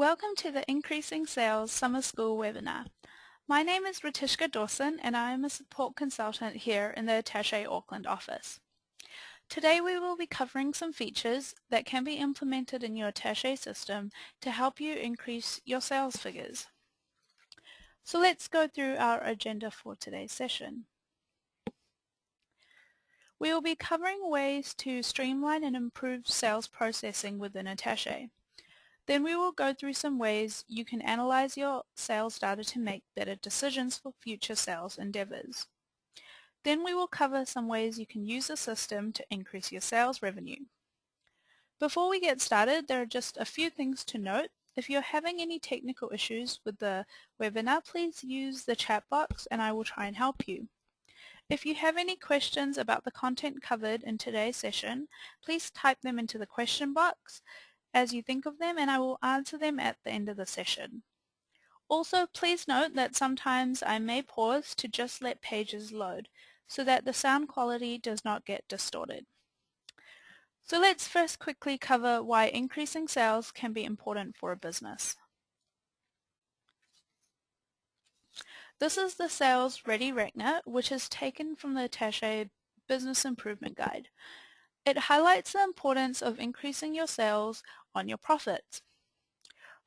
Welcome to the Increasing Sales Summer School webinar. My name is Ratishka Dawson and I am a support consultant here in the Attaché Auckland office. Today we will be covering some features that can be implemented in your Attaché system to help you increase your sales figures. So let's go through our agenda for today's session. We will be covering ways to streamline and improve sales processing within Attaché. Then we will go through some ways you can analyze your sales data to make better decisions for future sales endeavors. Then we will cover some ways you can use the system to increase your sales revenue. Before we get started, there are just a few things to note. If you're having any technical issues with the webinar, please use the chat box and I will try and help you. If you have any questions about the content covered in today's session, please type them into the question box as you think of them, and I will answer them at the end of the session. Also, please note that sometimes I may pause to just let pages load so that the sound quality does not get distorted. So let's first quickly cover why increasing sales can be important for a business. This is the Sales Ready Reckoner, which is taken from the Attaché Business Improvement Guide. It highlights the importance of increasing your sales on your profits.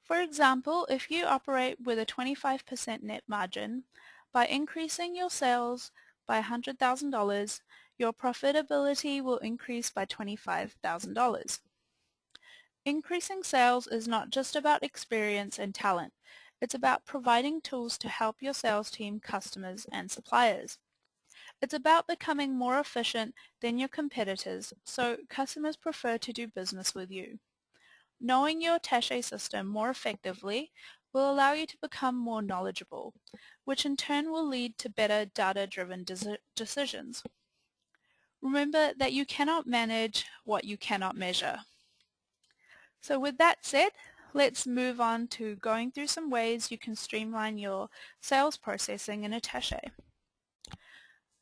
For example, if you operate with a 25% net margin, by increasing your sales by $100,000, your profitability will increase by $25,000. Increasing sales is not just about experience and talent. It's about providing tools to help your sales team, customers, and suppliers. It's about becoming more efficient than your competitors, so customers prefer to do business with you. Knowing your Attaché system more effectively will allow you to become more knowledgeable, which in turn will lead to better data-driven decisions. Remember that you cannot manage what you cannot measure. So with that said, let's move on to going through some ways you can streamline your sales processing in Attaché.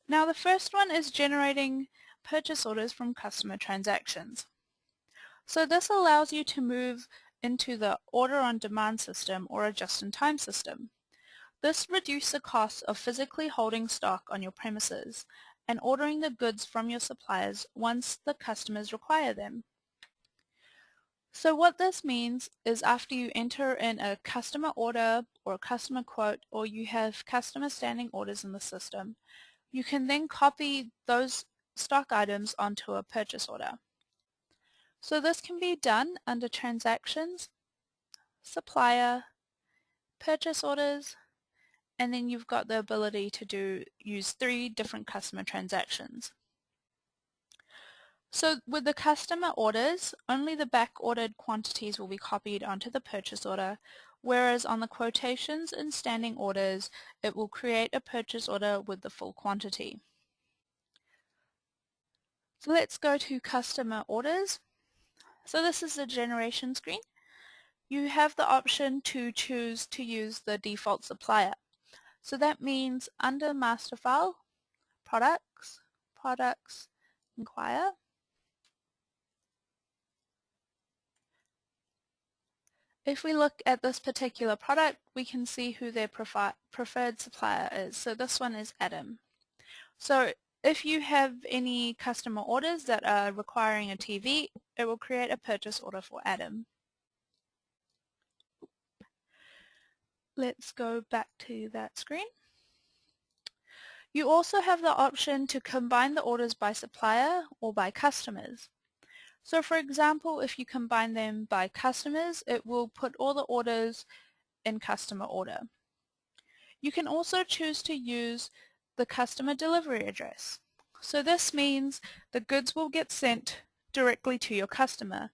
Now the first one is generating purchase orders from customer transactions. So this allows you to move into the order on demand system or a just-in-time system. This reduces the cost of physically holding stock on your premises and ordering the goods from your suppliers once the customers require them. So what this means is after you enter in a customer order or a customer quote, or you have customer standing orders in the system, you can then copy those stock items onto a purchase order. So this can be done under Transactions, Supplier, Purchase Orders, and then you've got the ability to use 3 different customer transactions. So with the customer orders, only the back-ordered quantities will be copied onto the purchase order, whereas on the quotations and standing orders, it will create a purchase order with the full quantity. So let's go to customer orders. So this is the generation screen. You have the option to choose to use the default supplier. So that means under master file, products, inquire. If we look at this particular product, we can see who their preferred supplier is. So this one is Adam. So if you have any customer orders that are requiring a TV, it will create a purchase order for Adam. Let's go back to that screen. You also have the option to combine the orders by supplier or by customers. So for example, if you combine them by customers, it will put all the orders in customer order. You can also choose to use the customer delivery address. So this means the goods will get sent directly to your customer.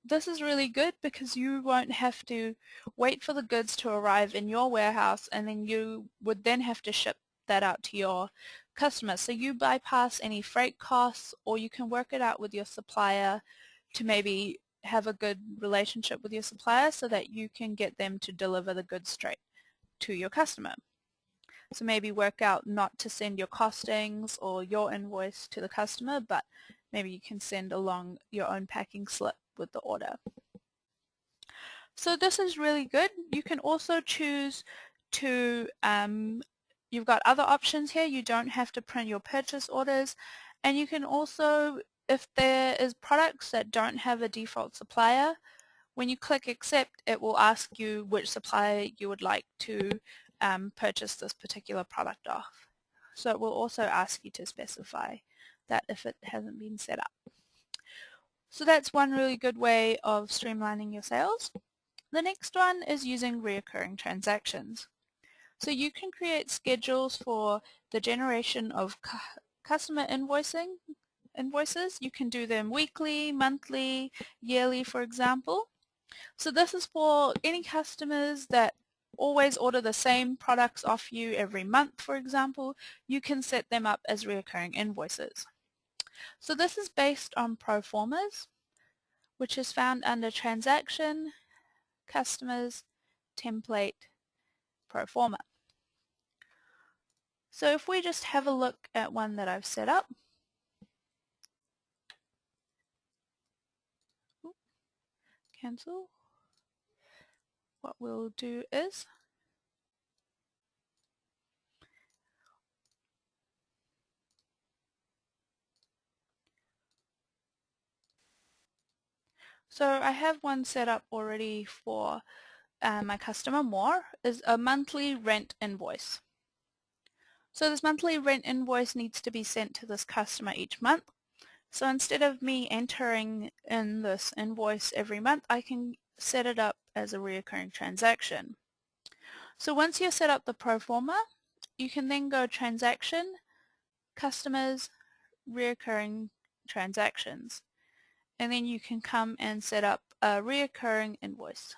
This is really good because you won't have to wait for the goods to arrive in your warehouse and then you would then have to ship that out to your customer. So you bypass any freight costs, or you can work it out with your supplier to maybe have a good relationship with your supplier so that you can get them to deliver the goods straight to your customer. So maybe work out not to send your costings or your invoice to the customer, but maybe you can send along your own packing slip with the order. So this is really good. You can also choose to, you've got other options here. You don't have to print your purchase orders, and you can also, if there is products that don't have a default supplier, when you click accept, it will ask you which supplier you would like to purchase this particular product off. So it will also ask you to specify that if it hasn't been set up. So that's one really good way of streamlining your sales. The next one is using reoccurring transactions. So you can create schedules for the generation of customer invoices. You can do them weekly, monthly, yearly, for example. So this is for any customers that always order the same products off you every month, for example. You can set them up as reoccurring invoices. So this is based on pro formas, which is found under Transaction, Customers, Template, Pro forma. So if we just have a look at one that I've set up, cancel, what we'll do is so I have one set up already for my customer Moore, is a monthly rent invoice. So this monthly rent invoice needs to be sent to this customer each month. So instead of me entering in this invoice every month, I can set it up as a recurring transaction. So once you set up the pro forma, you can then go Transaction, Customers, Recurring Transactions, and then you can come and set up a reoccurring invoice.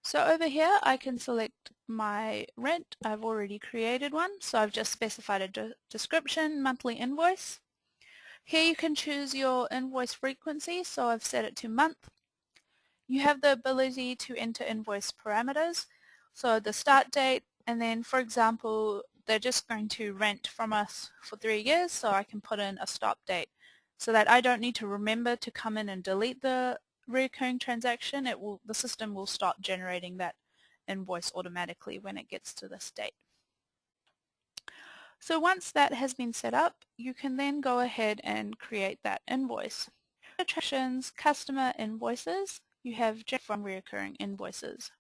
So over here I can select my rent. I've already created one, so I've just specified a description, monthly invoice. Here you can choose your invoice frequency, so I've set it to month. You have the ability to enter invoice parameters, so the start date, and then for example they're just going to rent from us for 3 years, so I can put in a stop date so that I don't need to remember to come in and delete the recurring transaction. The system will stop generating that invoice automatically when it gets to this date. So once that has been set up, you can then go ahead and create that invoice. Attractions, customer invoices, you have from recurring invoices.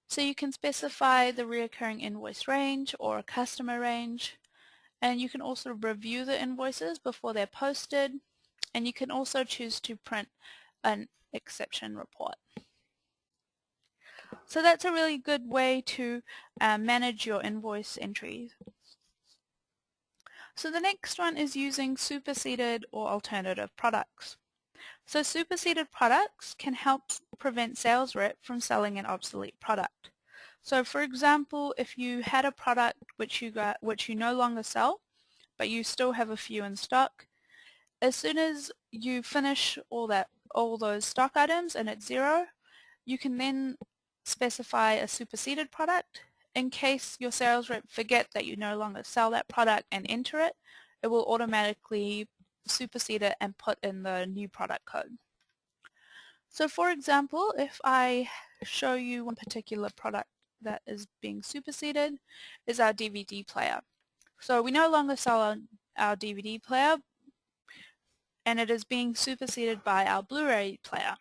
So you can specify the recurring invoice range or a customer range, and you can also review the invoices before they're posted, and you can also choose to print an exception report. So that's a really good way to manage your invoice entries. So the next one is using superseded or alternative products. So superseded products can help prevent sales rep from selling an obsolete product. So for example, if you had a product which you no longer sell, but you still have a few in stock, as soon as you finish all those stock items and it's zero, you can then specify a superseded product. In case your sales rep forget that you no longer sell that product and enter it, it will automatically supersede it and put in the new product code. So for example, if I show you one particular product that is being superseded, is our DVD player. So we no longer sell our DVD player, and it is being superseded by our Blu-ray player.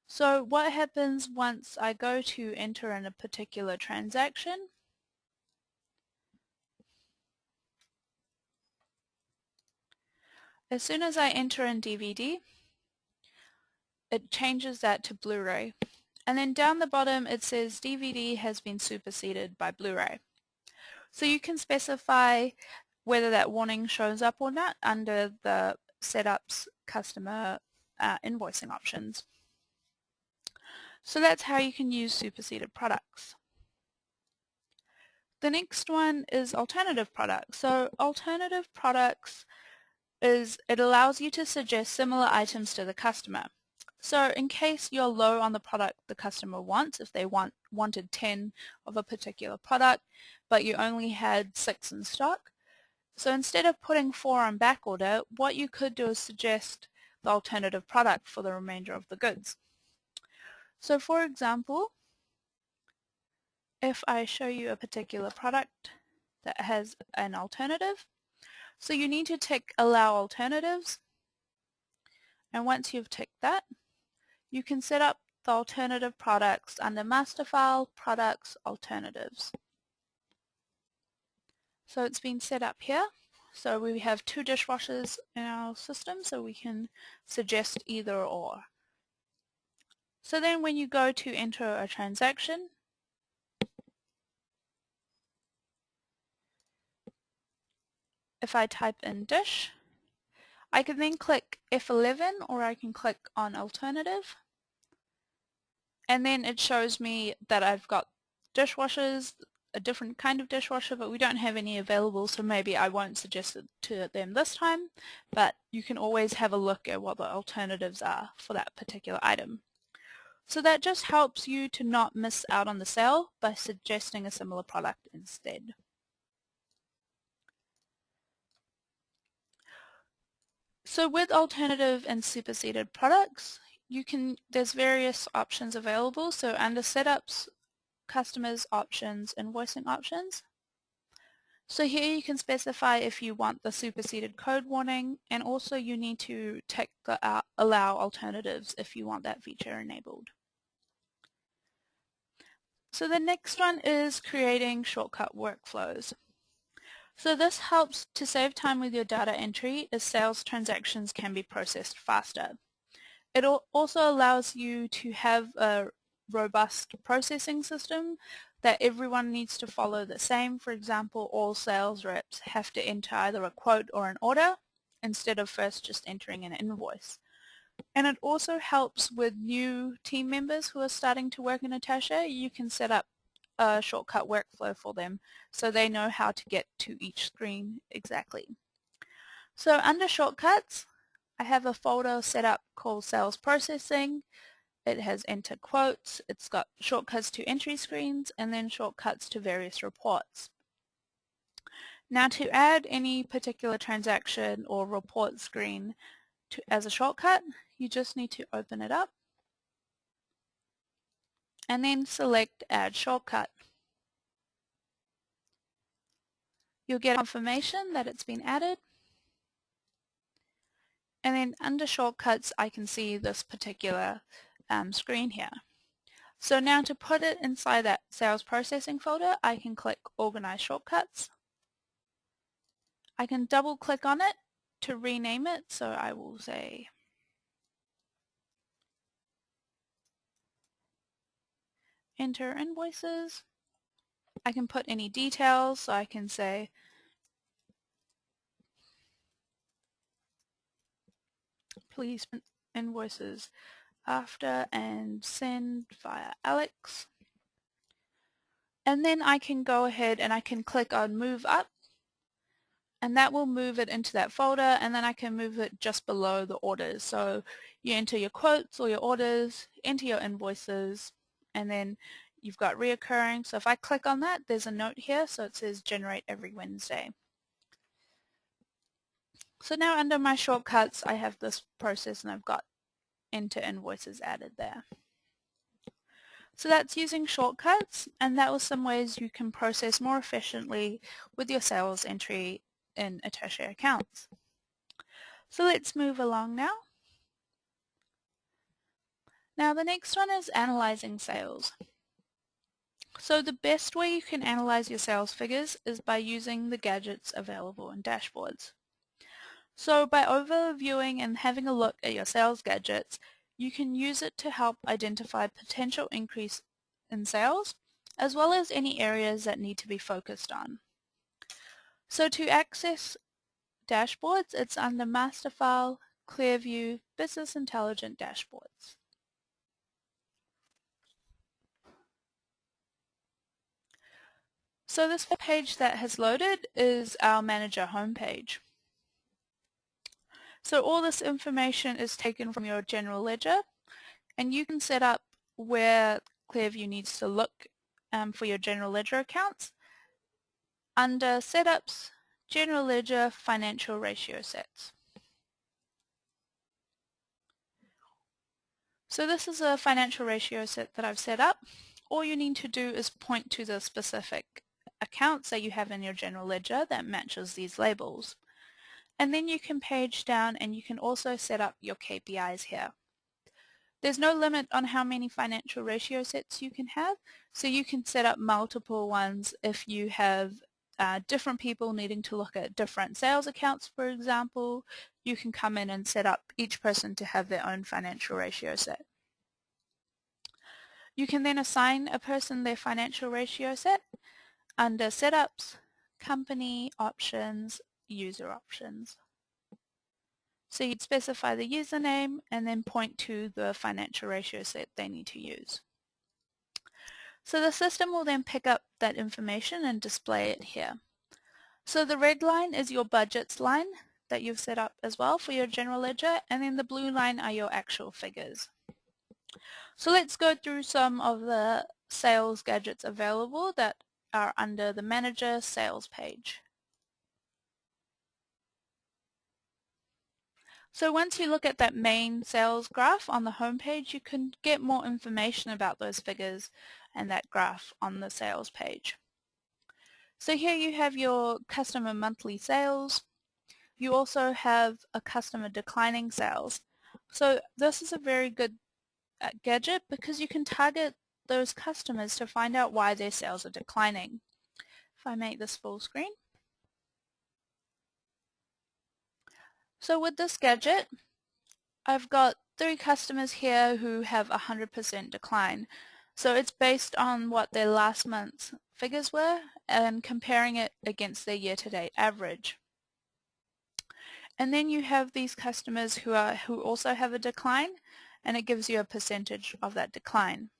So what happens once I go to enter in a particular transaction? As soon as I enter in DVD, it changes that to Blu-ray. And then down the bottom it says DVD has been superseded by Blu-ray. So you can specify whether that warning shows up or not under the Setups customer invoicing options. So that's how you can use superseded products. The next one is alternative products. So alternative products it allows you to suggest similar items to the customer. So in case you're low on the product the customer wants, if they wanted 10 of a particular product but you only had 6 in stock, so instead of putting 4 on back order, what you could do is suggest the alternative product for the remainder of the goods. So for example, if I show you a particular product that has an alternative, so you need to tick Allow Alternatives, and once you've ticked that, you can set up the alternative products under Master File, Products, Alternatives. So it's been set up here. So we have 2 dishwashers in our system, so we can suggest either or. So then when you go to enter a transaction, if I type in dish, I can then click F11 or I can click on alternative, and then it shows me that I've got dishwashers, a different kind of dishwasher, but we don't have any available, so maybe I won't suggest it to them this time, but you can always have a look at what the alternatives are for that particular item. So that just helps you to not miss out on the sale by suggesting a similar product instead. So with alternative and superseded products, there's various options available. So under setups, customers options, invoicing options. So here you can specify if you want the superseded code warning, and also you need to tick the allow alternatives if you want that feature enabled. So the next one is creating shortcut workflows. So this helps to save time with your data entry as sales transactions can be processed faster. It also allows you to have a robust processing system that everyone needs to follow the same. For example, all sales reps have to enter either a quote or an order instead of first just entering an invoice. And it also helps with new team members who are starting to work in Attaché. You can set up a shortcut workflow for them so they know how to get to each screen exactly. So under shortcuts, I have a folder set up called Sales Processing. It has enter quotes, it's got shortcuts to entry screens, and then shortcuts to various reports. Now to add any particular transaction or report screen as a shortcut, you just need to open it up and then select Add Shortcut. You'll get confirmation that it's been added, and then under Shortcuts I can see this particular screen here. So now to put it inside that sales processing folder, I can click Organize Shortcuts. I can double click on it to rename it, so I will say Enter Invoices. I can put any details, so I can say please print invoices after and send via Alex. And then I can go ahead and I can click on Move Up, and that will move it into that folder, and then I can move it just below the orders. So you enter your quotes or your orders, enter your invoices, and then you've got reoccurring. So if I click on that, there's a note here, so it says generate every Wednesday. So now under my shortcuts, I have this process and I've got enter invoices added there. So that's using shortcuts, and that was some ways you can process more efficiently with your sales entry in Attaché accounts. So let's move along now. Now the next one is analyzing sales. So the best way you can analyze your sales figures is by using the gadgets available in dashboards. So by overviewing and having a look at your sales gadgets, you can use it to help identify potential increase in sales, as well as any areas that need to be focused on. So to access dashboards, it's under Master File, Clearview, Business Intelligent Dashboards. So this page that has loaded is our Manager homepage. So all this information is taken from your general ledger, and you can set up where Clearview needs to look for your general ledger accounts under Setups, General Ledger, Financial Ratio Sets. So this is a financial ratio set that I've set up. All you need to do is point to the specific accounts that you have in your general ledger that matches these labels. And then you can page down and you can also set up your KPIs here. There's no limit on how many financial ratio sets you can have, so you can set up multiple ones if you have different people needing to look at different sales accounts, for example. You can come in and set up each person to have their own financial ratio set. You can then assign a person their financial ratio set under Setups, Company Options, User Options. So you'd specify the username and then point to the financial ratio set they need to use. So the system will then pick up that information and display it here. So the red line is your budgets line that you've set up as well for your general ledger, and then the blue line are your actual figures. So let's go through some of the sales gadgets available that are under the Manager Sales page. So once you look at that main sales graph on the home page, you can get more information about those figures and that graph on the sales page. So here you have your customer monthly sales. You also have a customer declining sales. So this is a very good gadget because you can target those customers to find out why their sales are declining. If I make this full screen. So with this gadget, I've got 3 customers here who have 100% decline. So it's based on what their last month's figures were and comparing it against their year-to-date average. And then you have these customers who also have a decline, and it gives you a percentage of that decline.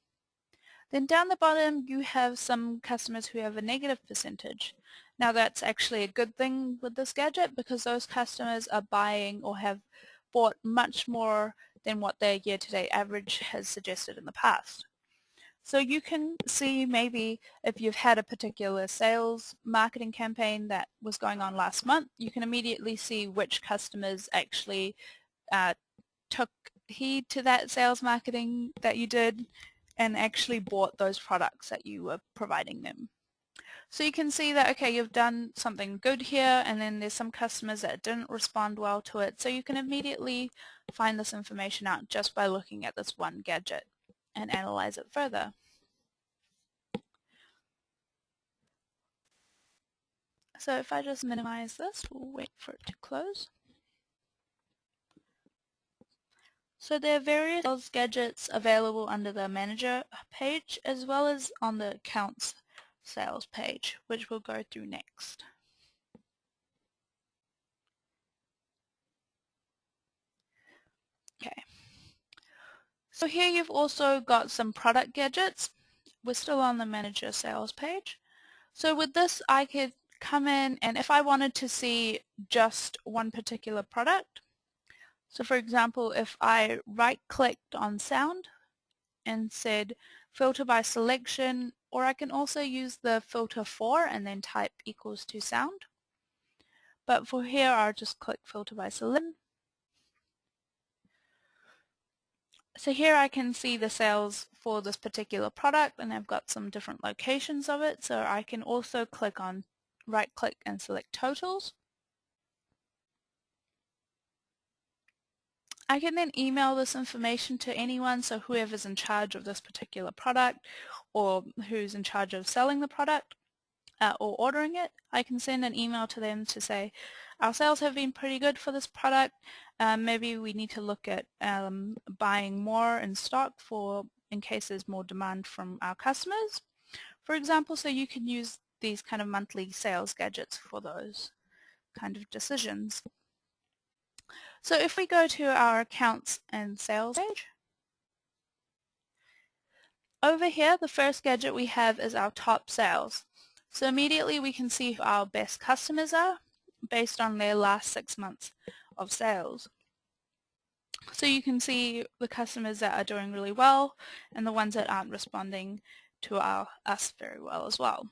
Then down the bottom you have some customers who have a negative percentage. Now that's actually a good thing with this gadget because those customers are buying or have bought much more than what their year-to-date average has suggested in the past. So you can see maybe if you've had a particular sales marketing campaign that was going on last month, you can immediately see which customers actually took heed to that sales marketing that you did and actually bought those products that you were providing them. So you can see that, okay, you've done something good here, and then there's some customers that didn't respond well to it. So you can immediately find this information out just by looking at this one gadget and analyze it further. So if I just minimize this, we'll wait for it to close. So there are various sales gadgets available under the Manager page as well as on the Accounts Sales page, which we'll go through next. Okay. So here you've also got some product gadgets. We're still on the Manager Sales page. So with this I could come in, and if I wanted to see just one particular product, so for example if I right-clicked on sound and said filter by selection, or I can also use the filter for and then type equals to sound. But for here I'll just click filter by selection. So here I can see the sales for this particular product, and I've got some different locations of it, so I can also click on right click and select totals. I can then email this information to anyone, so whoever's in charge of this particular product or who's in charge of selling the product or ordering it, I can send an email to them to say our sales have been pretty good for this product, maybe we need to look at buying more in stock in case there's more demand from our customers, for example. So you can use these kind of monthly sales gadgets for those kind of decisions. So if we go to our accounts and sales page, over here the first gadget we have is our top sales. So immediately we can see who our best customers are based on their last 6 months of sales. So you can see the customers that are doing really well and the ones that aren't responding to us very well as well.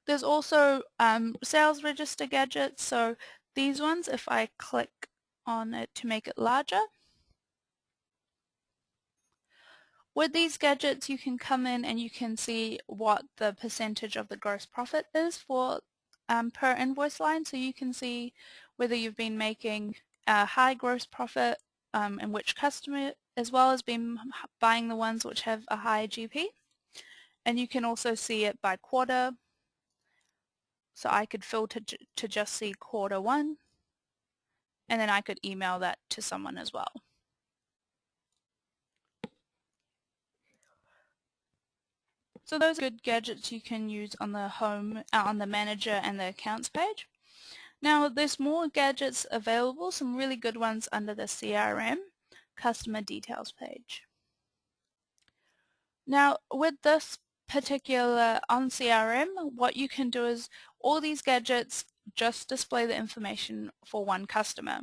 There's also sales register gadgets. So these ones, if I click on it to make it larger, With these gadgets, you can come in and you can see what the percentage of the gross profit is for per invoice line. So you can see whether you've been making a high gross profit and which customer, as well as been buying the ones which have a high GP. And you can also see it by quarter. So I could filter to just see quarter one, and then I could email that to someone as well. So those are good gadgets you can use on the home, on the manager and the accounts page. Now there's more gadgets available, some really good ones under the CRM, customer details page. Now with this particular on CRM, what you can do is all these gadgets just display the information for one customer.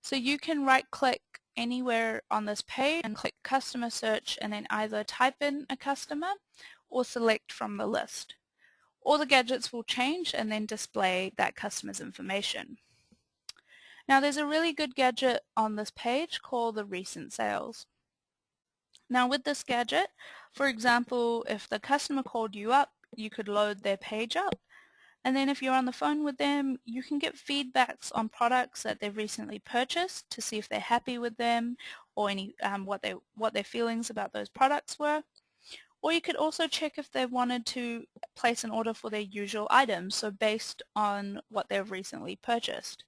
So you can right click anywhere on this page and click customer search and then either type in a customer or select from the list. All the gadgets will change and then display that customer's information. Now there's a really good gadget on this page called the recent sales. Now with this gadget, for example, if the customer called you up, you could load their page up, and then if you're on the phone with them, you can get feedbacks on products that they've recently purchased to see if they're happy with them or any what their feelings about those products were. Or you could also check if they wanted to place an order for their usual items, so based on what they've recently purchased.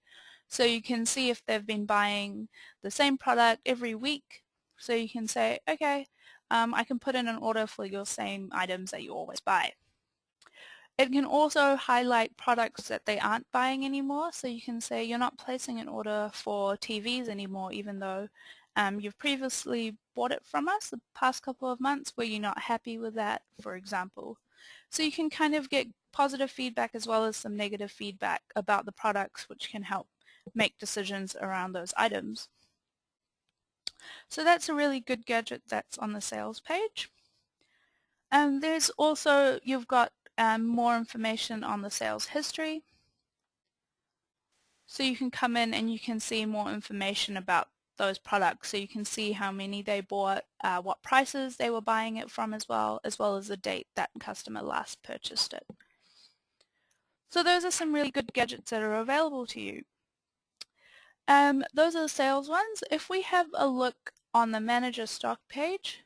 So you can see if they've been buying the same product every week. So you can say, okay, I can put in an order for your same items that you always buy. It can also highlight products that they aren't buying anymore, so you can say you're not placing an order for TVs anymore even though you've previously bought it from us the past couple of months. Were you not happy with that, for example? So you can kind of get positive feedback as well as some negative feedback about the products, which can help make decisions around those items. So that's a really good gadget that's on the sales page. There's also, you've got more information on the sales history. So you can come in and you can see more information about those products. So you can see how many they bought, what prices they were buying it from as well as the date that customer last purchased it. So those are some really good gadgets that are available to you. Those are the sales ones. If we have a look on the manager stock page,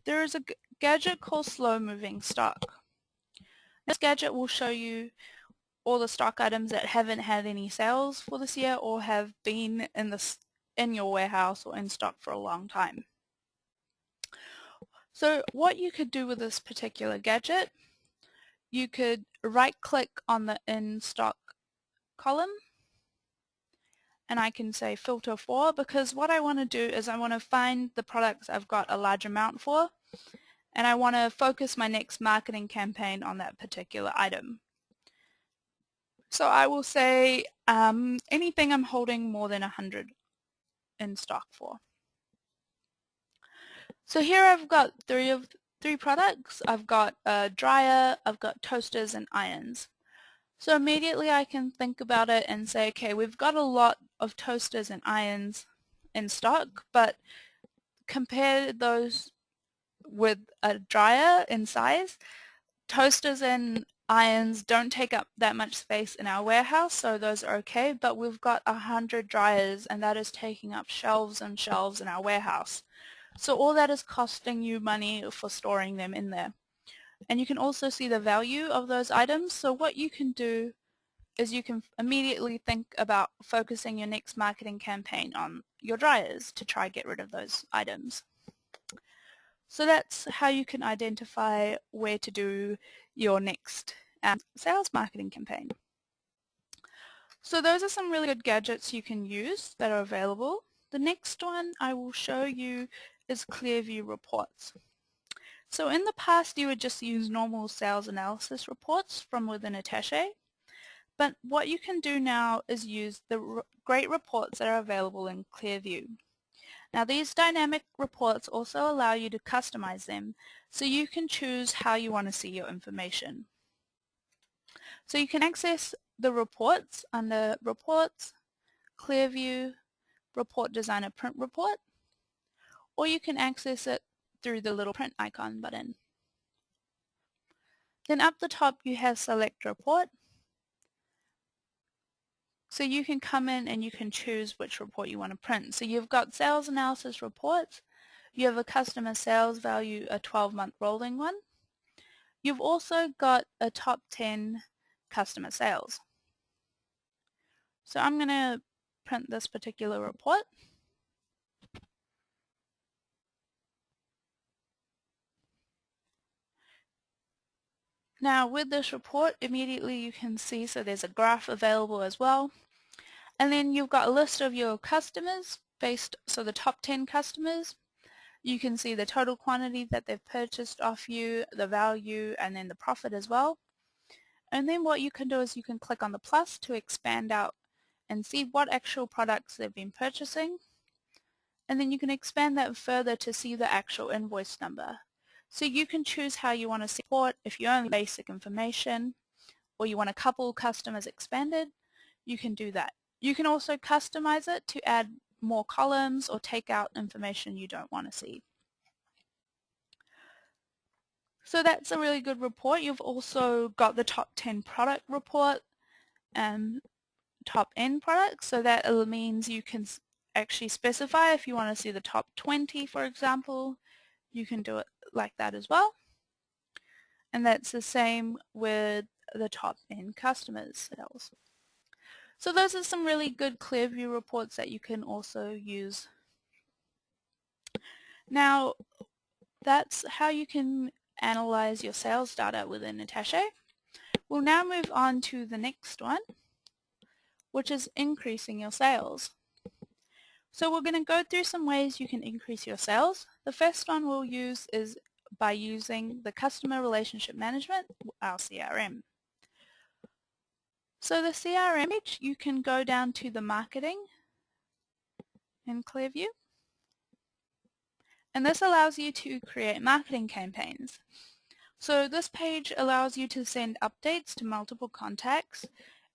there is a gadget called slow moving stock. This gadget will show you all the stock items that haven't had any sales for this year or have been in your warehouse or in stock for a long time. So what you could do with this particular gadget, you could right click on the in stock column and I can say filter for, because what I want to do is I want to find the products I've got a large amount for and I want to focus my next marketing campaign on that particular item. So I will say anything I'm holding more than 100 in stock for. So here I've got three products. I've got a dryer, I've got toasters and irons. So immediately I can think about it and say, okay, we've got a lot of toasters and irons in stock, but compare those with a dryer in size. Toasters and irons don't take up that much space in our warehouse, so those are okay, but we've got 100 dryers and that is taking up shelves and shelves in our warehouse. So all that is costing you money for storing them in there. And you can also see the value of those items. So what you can do is you can immediately think about focusing your next marketing campaign on your dryers to try get rid of those items. So that's how you can identify where to do your next sales marketing campaign. So those are some really good gadgets you can use that are available. The next one I will show you is Clearview reports. So in the past you would just use normal sales analysis reports from within Attaché, but what you can do now is use the great reports that are available in Clearview. Now these dynamic reports also allow you to customize them, so you can choose how you want to see your information. So you can access the reports under Reports, Clearview, Report Designer Print Report, or you can access it through the little print icon button. Then up the top you have Select Report. So you can come in and you can choose which report you want to print. So you've got sales analysis reports, you have a customer sales value, a 12-month rolling one. You've also got a top 10 customer sales. So I'm going to print this particular report. Now with this report, immediately you can see, so there's a graph available as well. And then you've got a list of your customers so the top 10 customers. You can see the total quantity that they've purchased off you, the value, and then the profit as well. And then what you can do is you can click on the plus to expand out and see what actual products they've been purchasing. And then you can expand that further to see the actual invoice number. So you can choose how you want to support. If you only basic information or you want a couple customers expanded, you can do that. You can also customize it to add more columns or take out information you don't want to see. So that's a really good report. You've also got the top 10 product report and top end products. So that means you can actually specify if you want to see the top 20, for example. You can do it like that as well. And that's the same with the top end customers sales. So those are some really good Clearview reports that you can also use. Now that's how you can analyze your sales data within Attaché. We'll now move on to the next one, which is increasing your sales. So we're going to go through some ways you can increase your sales. The first one we'll use is by using the Customer Relationship Management, our CRM. So the CRM page, you can go down to the Marketing in Clearview. And this allows you to create marketing campaigns. So this page allows you to send updates to multiple contacts,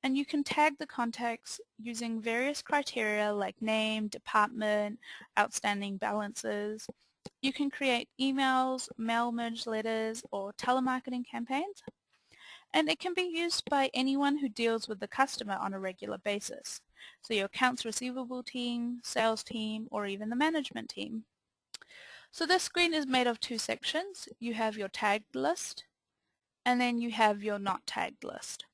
and you can tag the contacts using various criteria like name, department, outstanding balances. You can create emails, mail merge letters, or telemarketing campaigns. And it can be used by anyone who deals with the customer on a regular basis. So your accounts receivable team, sales team, or even the management team. So this screen is made of two sections. You have your tagged list, and then you have your not tagged list.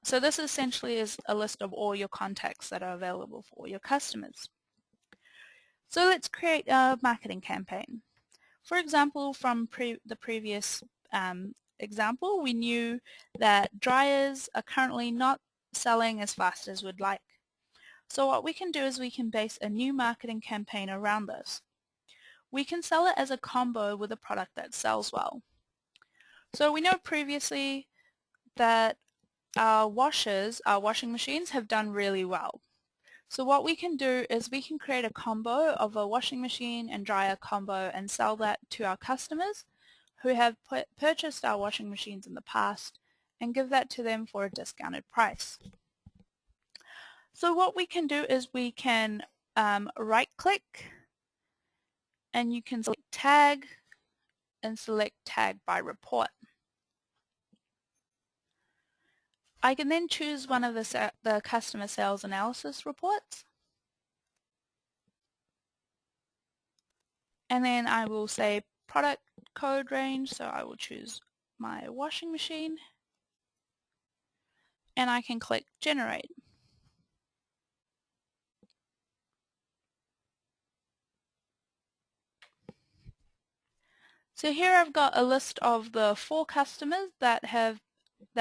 So this essentially is a list of all your contacts that are available for your customers. So let's create a marketing campaign. For example, from the previous example, we knew that dryers are currently not selling as fast as we'd like. So what we can do is we can base a new marketing campaign around this. We can sell it as a combo with a product that sells well. So we know previously that our washing machines have done really well. So what we can do is we can create a combo of a washing machine and dryer combo and sell that to our customers who have purchased our washing machines in the past and give that to them for a discounted price. So what we can do is we can right click and you can select tag and select tag by report. I can then choose one of the customer sales analysis reports, and then I will say product code range, so I will choose my washing machine, and I can click generate. So here I've got a list of the 4 customers that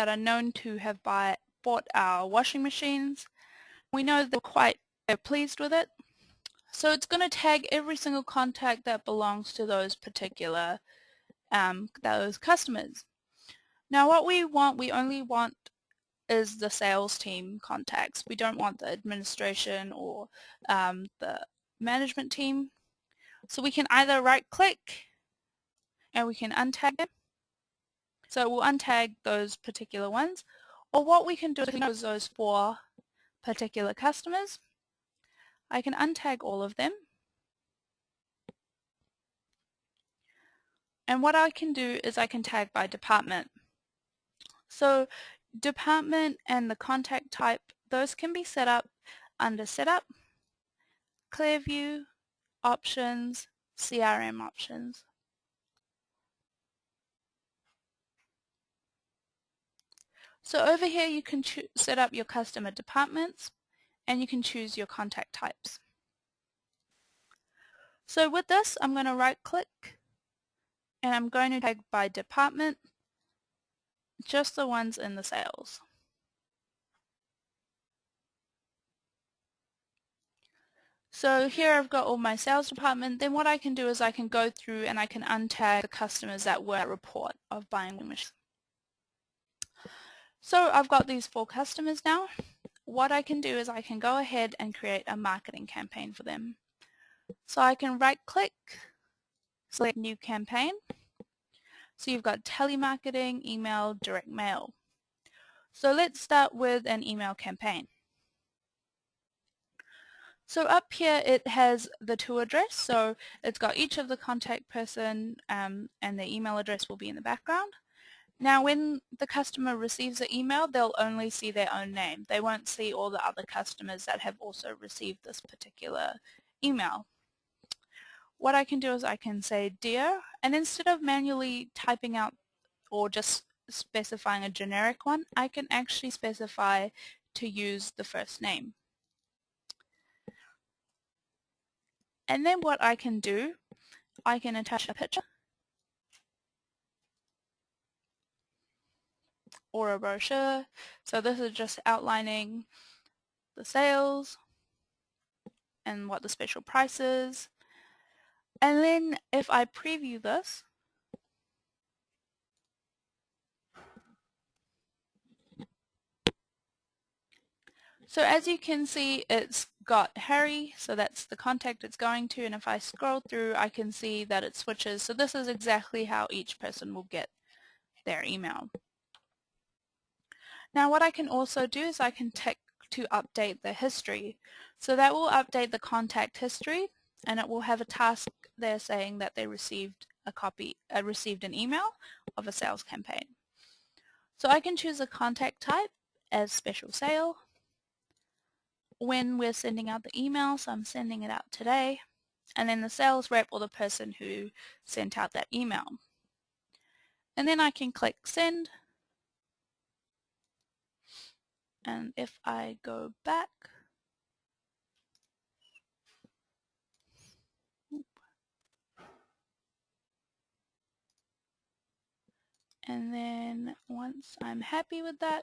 are known to have bought our washing machines. We know they're pleased with it. So it's going to tag every single contact that belongs to those particular those customers. Now what we only want is the sales team contacts. We don't want the administration or the management team. So we can either right click and we can untag them. So we'll untag those particular ones. Or what we can do is those 4 particular customers. I can untag all of them. And what I can do is I can tag by department. So department and the contact type, those can be set up under Setup, Clearview, Options, CRM Options. So over here you can set up your customer departments and you can choose your contact types. So with this, I'm going to right click and I'm going to tag by department, just the ones in the sales. So here I've got all my sales department. Then what I can do is I can go through and I can untag the customers that were at report of buying machines. So I've got these 4 customers now. What I can do is I can go ahead and create a marketing campaign for them. So I can right click, select new campaign. So you've got telemarketing, email, direct mail. So let's start with an email campaign. So up here it has the to address, so it's got each of the contact person and their email address will be in the background. Now when the customer receives the email, they'll only see their own name. They won't see all the other customers that have also received this particular email. What I can do is I can say dear, and instead of manually typing out or just specifying a generic one, I can actually specify to use the first name. And then what I can do, I can attach a picture or a brochure. So this is just outlining the sales and what the special price is. And then if I preview this, so as you can see, it's got Harry, so that's the contact it's going to, and if I scroll through I can see that it switches. So this is exactly how each person will get their email. Now what I can also do is I can tick to update the history. So that will update the contact history and it will have a task there saying that they received received an email of a sales campaign. So I can choose a contact type as special sale. When we're sending out the email, so I'm sending it out today, and then the sales rep or the person who sent out that email. And then I can click send, and if I go back, and then once I'm happy with that,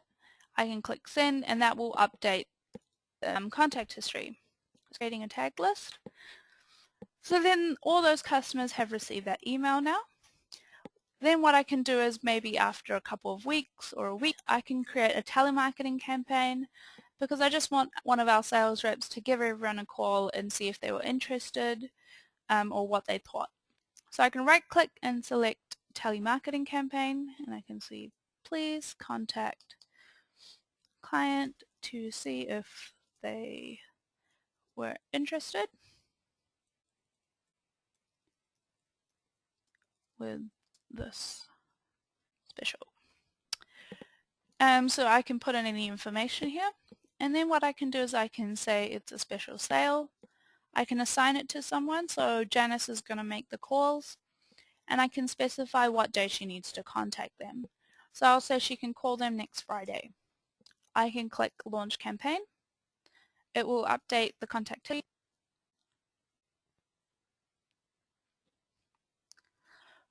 I can click send, and that will update contact history. It's creating a tag list. So then all those customers have received that email now. Then what I can do is maybe after a couple of weeks or a week, I can create a telemarketing campaign because I just want one of our sales reps to give everyone a call and see if they were interested or what they thought. So I can right click and select telemarketing campaign and I can see please contact client to see if they were interested with this special. So I can put in any information here, and then what I can do is I can say it's a special sale. I can assign it to someone, so Janice is going to make the calls, and I can specify what day she needs to contact them. So I'll say she can call them next Friday. I can click Launch Campaign. It will update the contact details.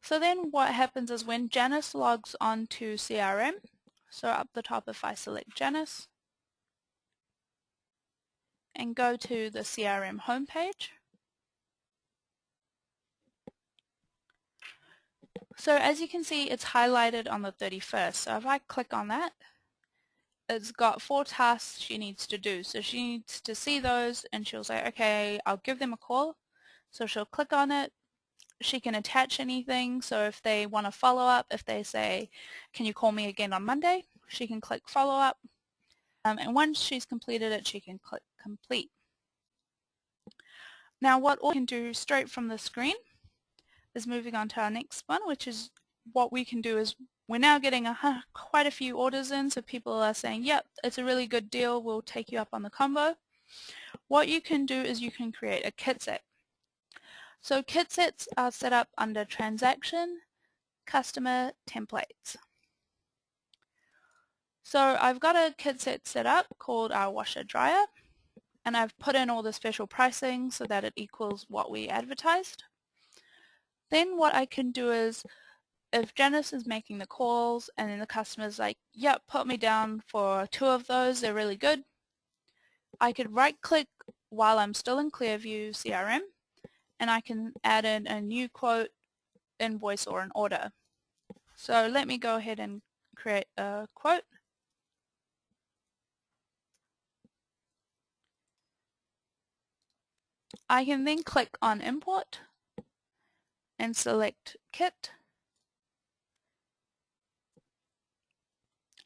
So then what happens is when Janice logs on to CRM, so up the top if I select Janice and go to the CRM homepage, so as you can see it's highlighted on the 31st, so if I click on that, it's got 4 tasks she needs to do. So she needs to see those and she'll say, okay, I'll give them a call. So she'll click on it. She can attach anything, so if they want to follow up, if they say, can you call me again on Monday, she can click follow up, and once she's completed it, she can click complete. Now what we can do straight from the screen is moving on to our next one, which is what we can do is we're now getting quite a few orders in, so people are saying, yep, it's a really good deal, we'll take you up on the combo. What you can do is you can create a kit set. So kit sets are set up under Transaction, Customer, Templates. So I've got a kit set up called our washer dryer, and I've put in all the special pricing so that it equals what we advertised. Then what I can do is, if Janice is making the calls and then the customer's like, yep, put me down for 2 of those, they're really good, I could right click while I'm still in Clearview CRM, and I can add in a new quote, invoice, or an order. So let me go ahead and create a quote. I can then click on Import and select Kit,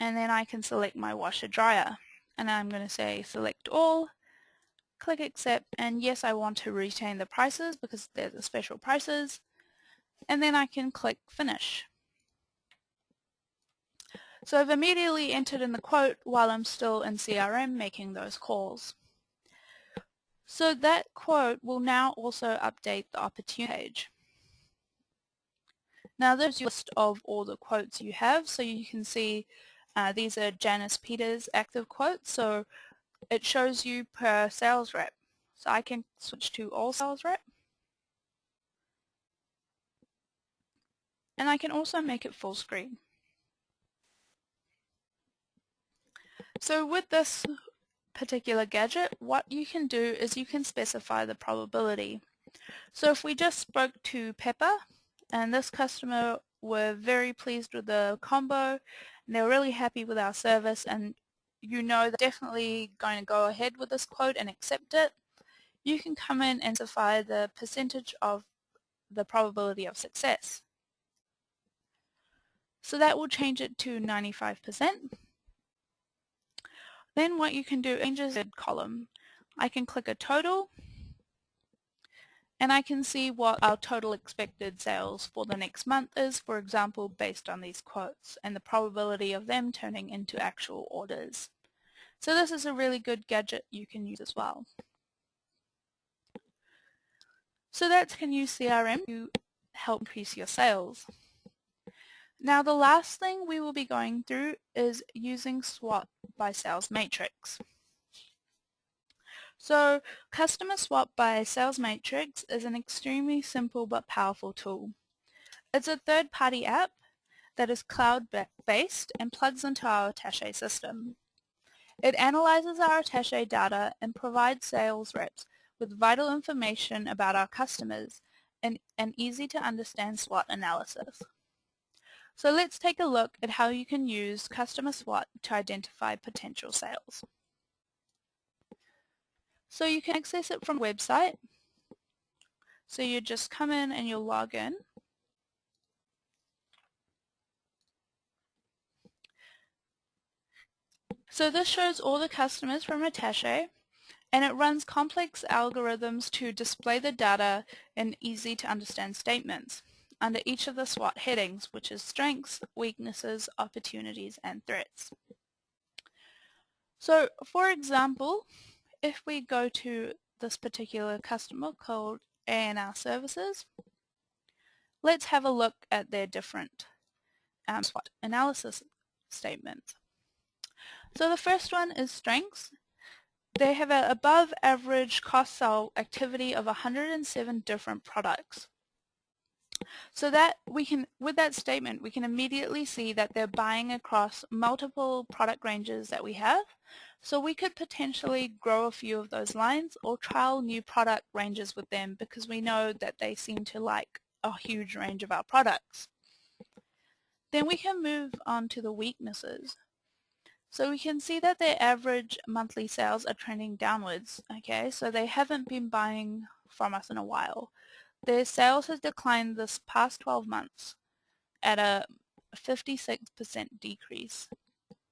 and then I can select my washer dryer, and I'm going to say select all, click accept, and yes, I want to retain the prices because they're the special prices, and then I can click finish. So I've immediately entered in the quote while I'm still in CRM making those calls. So that quote will now also update the opportunity page. Now there's a list of all the quotes you have, so you can see these are Janice Peters active quotes, so it shows you per sales rep. So I can switch to all sales rep, and I can also make it full screen. So with this particular gadget, what you can do is you can specify the probability. So if we just spoke to Pepper, and this customer were very pleased with the combo, and they're really happy with our service, and you know they're definitely going to go ahead with this quote and accept it, you can come in and specify the percentage of the probability of success. So that will change it to 95%. Then what you can do is change the column. I can click a total, and I can see what our total expected sales for the next month is, for example, based on these quotes and the probability of them turning into actual orders. So this is a really good gadget you can use as well. So that's can use CRM to help increase your sales. Now the last thing we will be going through is using SWOT by Sales Matrix. So Customer Swap by Sales Matrix is an extremely simple but powerful tool. It's a third-party app that is cloud-based and plugs into our Attaché system. It analyzes our Attaché data and provides sales reps with vital information about our customers and an easy-to-understand SWOT analysis. So let's take a look at how you can use Customer SWOT to identify potential sales. So you can access it from the website. So you just come in and you'll log in. So this shows all the customers from Attaché, and it runs complex algorithms to display the data in easy to understand statements under each of the SWOT headings, which is strengths, weaknesses, opportunities, and threats. So for example, if we go to this particular customer called A&R Services, let's have a look at their different SWOT analysis statements. So the first one is strengths. They have an above average cross-sell activity of 107 different products. So that we can, with that statement, we can immediately see that they're buying across multiple product ranges that we have. So we could potentially grow a few of those lines or trial new product ranges with them because we know that they seem to like a huge range of our products. Then we can move on to the weaknesses. So we can see that their average monthly sales are trending downwards, okay? So they haven't been buying from us in a while. Their sales has declined this past 12 months at a 56% decrease.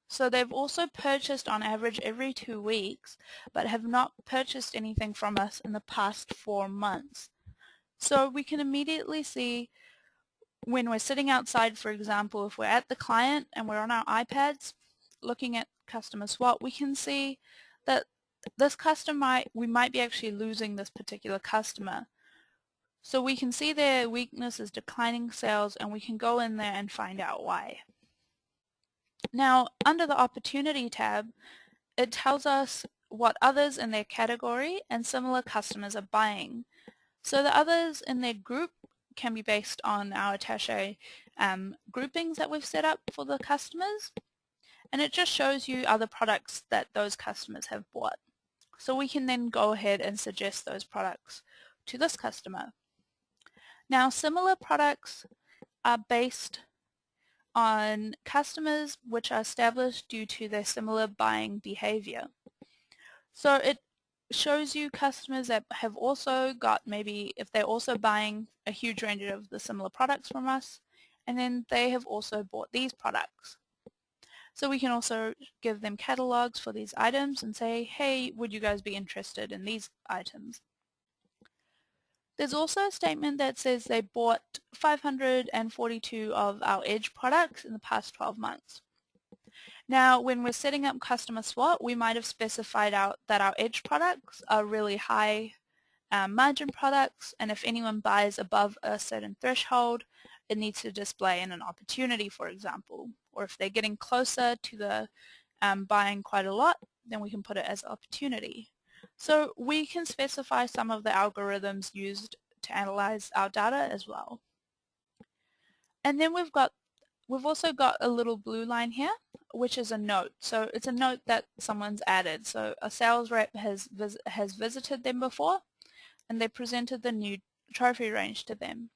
So they've also purchased on average every 2 weeks, but have not purchased anything from us in the past 4 months. So we can immediately see when we're sitting outside, for example, if we're at the client and we're on our iPads looking at customer SWOT, we can see that this customer, we might be actually losing this particular customer. So we can see their weakness is declining sales, and we can go in there and find out why. Now, under the Opportunity tab, it tells us what others in their category and similar customers are buying. So the others in their group can be based on our Attaché groupings that we've set up for the customers, and it just shows you other products that those customers have bought. So we can then go ahead and suggest those products to this customer. Now, similar products are based on customers which are established due to their similar buying behavior. So it shows you customers that have also got, maybe if they're also buying a huge range of the similar products from us, and then they have also bought these products. So we can also give them catalogs for these items and say, hey, would you guys be interested in these items? There's also a statement that says they bought 542 of our Edge products in the past 12 months. Now, when we're setting up customer SWOT, we might have specified out that our Edge products are really high margin products, and if anyone buys above a certain threshold, it needs to display in an opportunity, for example. Or if they're getting closer to the buying quite a lot, then we can put it as opportunity. So we can specify some of the algorithms used to analyze our data as well. And then we've also got a little blue line here, which is a note. So it's a note that someone's added. So a sales rep has visited them before, and they presented the new trophy range to them.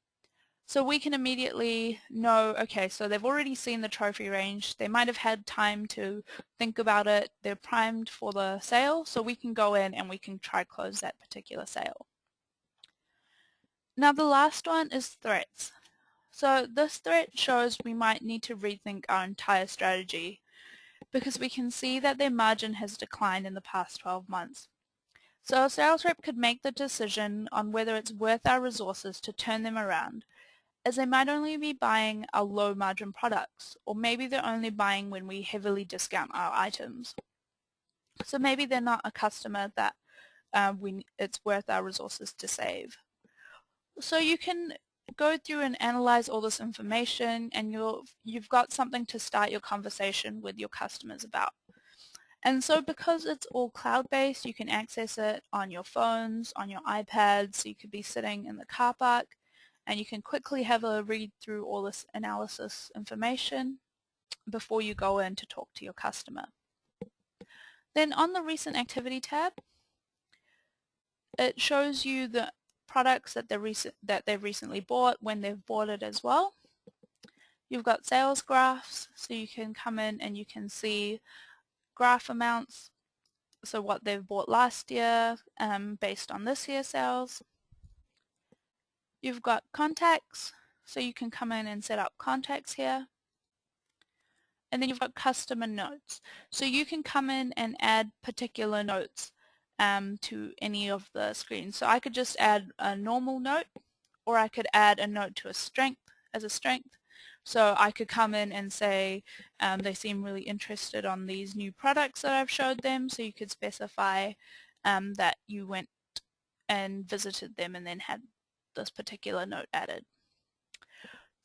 So we can immediately know, okay, so they've already seen the trophy range, they might have had time to think about it, they're primed for the sale, so we can go in and we can try close that particular sale. Now the last one is threats. So this threat shows we might need to rethink our entire strategy because we can see that their margin has declined in the past 12 months. So a sales rep could make the decision on whether it's worth our resources to turn them around, as they might only be buying our low margin products, or maybe they're only buying when we heavily discount our items. So maybe they're not a customer that it's worth our resources to save. So you can go through and analyze all this information, and you've got something to start your conversation with your customers about. And so because it's all cloud-based, you can access it on your phones, on your iPads, so you could be sitting in the car park, and you can quickly have a read through all this analysis information before you go in to talk to your customer. Then on the Recent Activity tab, it shows you the products that they've recently bought, when they've bought it as well. You've got sales graphs, so you can come in and you can see graph amounts, so what they've bought last year based on this year's sales. You've got contacts, so you can come in and set up contacts here. And then you've got customer notes. So you can come in and add particular notes to any of the screens. So I could just add a normal note, or I could add a note to a strength as a strength. So I could come in and say they seem really interested on these new products that I've showed them. So you could specify that you went and visited them and then had this particular note added.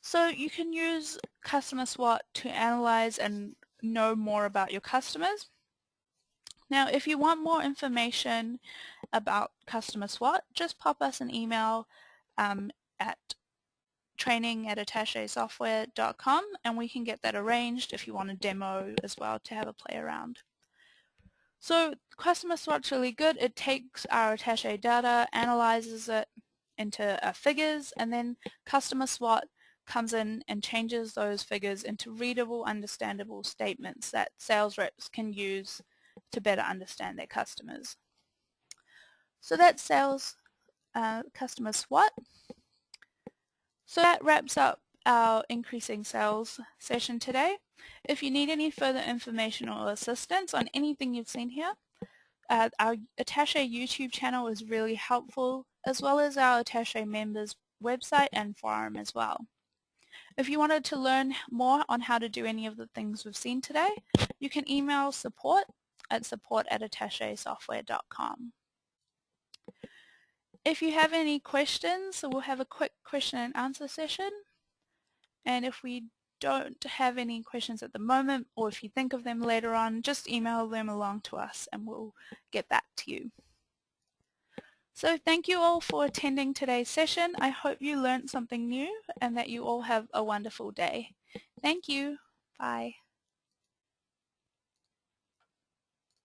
So you can use Customer SWOT to analyze and know more about your customers. Now, if you want more information about Customer SWOT, just pop us an email at training@attachésoftware.com, and we can get that arranged if you want a demo as well to have a play around. So Customer SWOT's really good. It takes our Attaché data, analyzes it into figures, and then Customer SWOT comes in and changes those figures into readable, understandable statements that sales reps can use to better understand their customers. So that's sales Customer SWOT. So that wraps up our Increasing Sales session today. If you need any further information or assistance on anything you've seen here, Our Attaché YouTube channel is really helpful, as well as our Attaché members website and forum as well. If you wanted to learn more on how to do any of the things we've seen today, you can email support@attachesoftware.com. If you have any questions, we'll have a quick question and answer session. And if we don't have any questions at the moment, or if you think of them later on, just email them along to us and we'll get back to you. So thank you all for attending today's session. I hope you learned something new and that you all have a wonderful day. Thank you. Bye.